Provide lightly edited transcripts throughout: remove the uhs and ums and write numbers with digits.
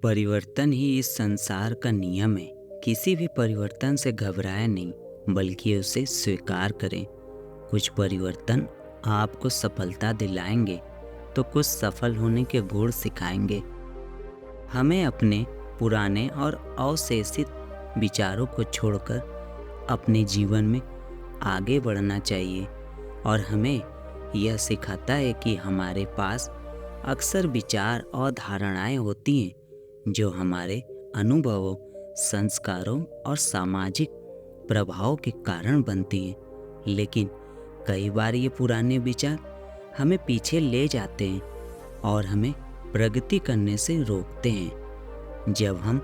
परिवर्तन ही इस संसार का नियम है। किसी भी परिवर्तन से घबराएं नहीं, बल्कि उसे स्वीकार करें। कुछ परिवर्तन आपको सफलता दिलाएंगे, तो कुछ सफल होने के गुण सिखाएंगे। हमें अपने पुराने और अवशेषित विचारों को छोड़कर अपने जीवन में आगे बढ़ना चाहिए। और हमें यह सिखाता है कि हमारे पास अक्सर विचार और धारणाएं होती हैं जो हमारे अनुभवों, संस्कारों और सामाजिक प्रभाव के कारण बनती हैं। लेकिन कई बार ये पुराने विचार हमें पीछे ले जाते हैं और हमें प्रगति करने से रोकते हैं। जब हम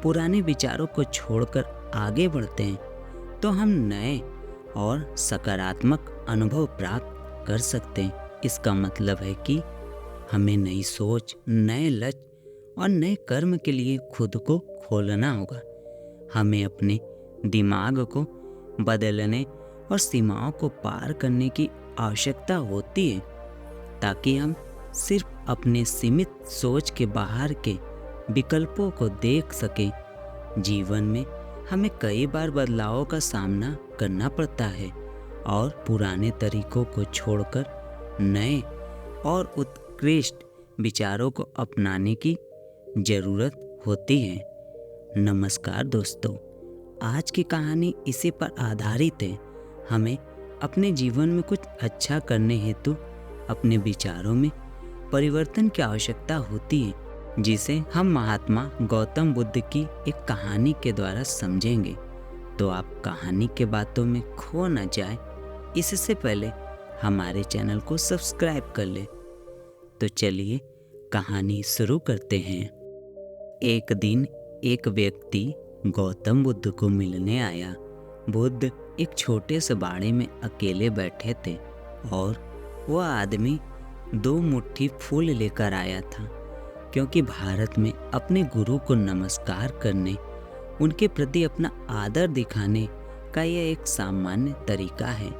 पुराने विचारों को छोड़कर आगे बढ़ते हैं तो हम नए और सकारात्मक अनुभव प्राप्त कर सकते हैं। इसका मतलब है कि हमें नई सोच, नए लक्ष्य और नए कर्म के लिए खुद को खोलना होगा। हमें अपने दिमाग को बदलने और सीमाओं को पार करने की आवश्यकता होती है, ताकि हम सिर्फ अपने सीमित सोच के बाहर के विकल्पों को देख सकें। जीवन में हमें कई बार बदलावों का सामना करना पड़ता है और पुराने तरीकों को छोड़कर नए और उत्कृष्ट विचारों को अपनाने की जरूरत होती है। नमस्कार दोस्तों, आज की कहानी इसी पर आधारित है। हमें अपने जीवन में कुछ अच्छा करने हेतु अपने विचारों में परिवर्तन की आवश्यकता होती है, जिसे हम महात्मा गौतम बुद्ध की एक कहानी के द्वारा समझेंगे। तो आप कहानी के बातों में खो न जाए, इससे पहले हमारे चैनल को सब्सक्राइब कर ले। तो चलिए कहानी शुरू करते हैं। एक दिन एक व्यक्ति गौतम बुद्ध को मिलने आया। बुद्ध एक छोटे से बाड़े में अकेले बैठे थे और वह आदमी 2 मुट्ठी फूल लेकर आया था, क्योंकि भारत में अपने गुरु को नमस्कार करने, उनके प्रति अपना आदर दिखाने का यह एक सामान्य तरीका है।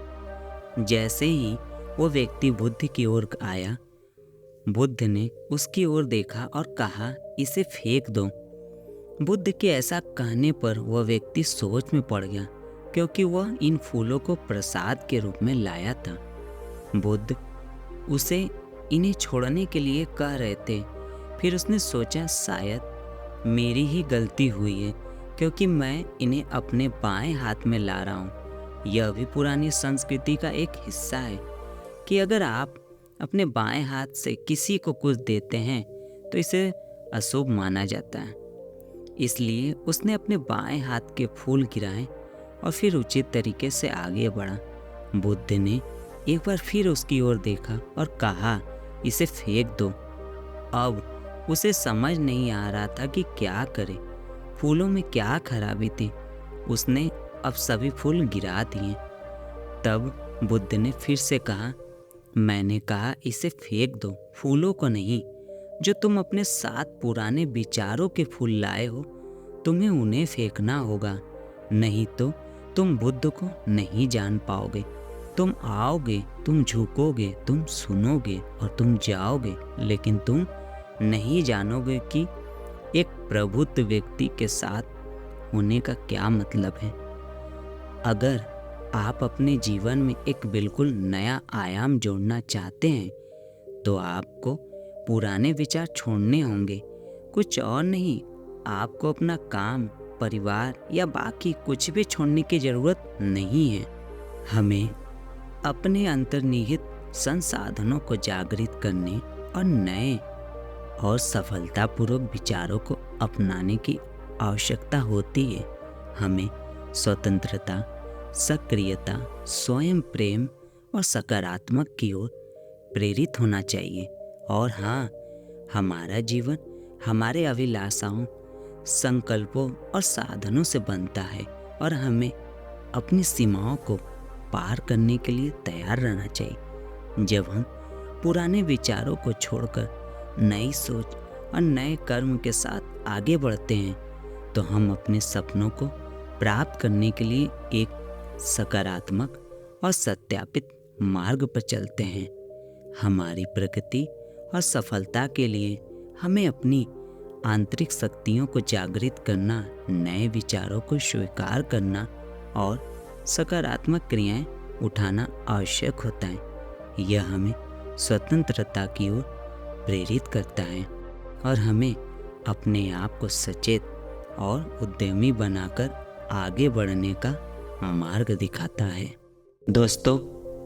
जैसे ही वो व्यक्ति बुद्ध की ओर आया, बुद्ध ने उसकी ओर देखा और कहा, इसे फेंक दो। बुद्ध के ऐसा कहने पर वह व्यक्ति सोच में पड़ गया, क्योंकि वह इन फूलों को प्रसाद के रूप में लाया था। बुद्ध उसे इन्हें छोड़ने के लिए कह रहे थे। फिर उसने सोचा, शायद मेरी ही गलती हुई है, क्योंकि मैं इन्हें अपने बाएं हाथ में ला रहा हूँ। यह भी पुरानी संस्कृति का एक हिस्सा है कि अगर आप अपने बाएं हाथ से किसी को कुछ देते हैं तो इसे अशुभ माना जाता है। इसलिए उसने अपने बाएं हाथ के फूल गिराए और फिर उचित तरीके से आगे बढ़ा। बुद्ध ने एक बार फिर उसकी ओर देखा और कहा, इसे फेंक दो। अब उसे समझ नहीं आ रहा था कि क्या करे। फूलों में क्या खराबी थी। उसने अब सभी फूल गिरा दिए। तब बुद्ध ने फिर से कहा, मैंने कहा इसे फेंक दो, फूलों को नहीं। जो तुम अपने साथ पुराने विचारों के फूल लाए हो, तुम्हें उन्हें फेंकना होगा, नहीं तो तुम बुद्ध को नहीं जान पाओगे। तुम आओगे, तुम झुकोगे, तुम सुनोगे और तुम जाओगे, लेकिन तुम नहीं जानोगे कि एक प्रबुद्ध व्यक्ति के साथ होने का क्या मतलब है। अगर आप अपने जीवन में एक बिल्कुल नया आयाम जोड़ना चाहते हैं, तो आपको पुराने विचार छोड़ने होंगे। कुछ और नहीं, आपको अपना काम, परिवार या बाकी कुछ भी छोड़ने की जरूरत नहीं है। हमें अपने अंतर्निहित संसाधनों को जागृत करने और नए और सफलतापूर्वक विचारों को अपनाने की आवश्यकता होती है। हमें स्वतंत्रता, सक्रियता, स्वयं प्रेम और सकारात्मक की ओर प्रेरित होना चाहिए। और हाँ, हमारा जीवन हमारे अभिलाषाओं, संकल्पों और साधनों से बनता है और हमें अपनी सीमाओं को पार करने के लिए तैयार रहना चाहिए। जब हम पुराने विचारों को छोड़कर नई सोच और नए कर्म के साथ आगे बढ़ते हैं, तो हम अपने सपनों को प्राप्त करने के लिए एक सकारात्मक और सत्यापित मार्ग पर चलते हैं। हमारी प्रगति और सफलता के लिए हमें अपनी आंतरिक शक्तियों को जागृत करना, नए विचारों को स्वीकार करना और सकारात्मक क्रियाएं उठाना आवश्यक होता है। यह हमें स्वतंत्रता की ओर प्रेरित करता है और हमें अपने आप को सचेत और उद्यमी बनाकर आगे बढ़ने का मार्ग दिखाता है। दोस्तों,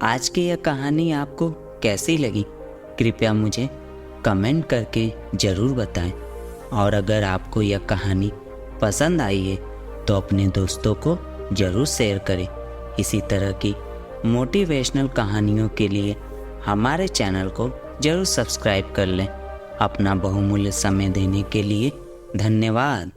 आज की यह कहानी आपको कैसी लगी? कृपया मुझे कमेंट करके ज़रूर बताएं। और अगर आपको यह कहानी पसंद आई है तो अपने दोस्तों को ज़रूर शेयर करें। इसी तरह की मोटिवेशनल कहानियों के लिए हमारे चैनल को ज़रूर सब्सक्राइब कर लें। अपना बहुमूल्य समय देने के लिए धन्यवाद।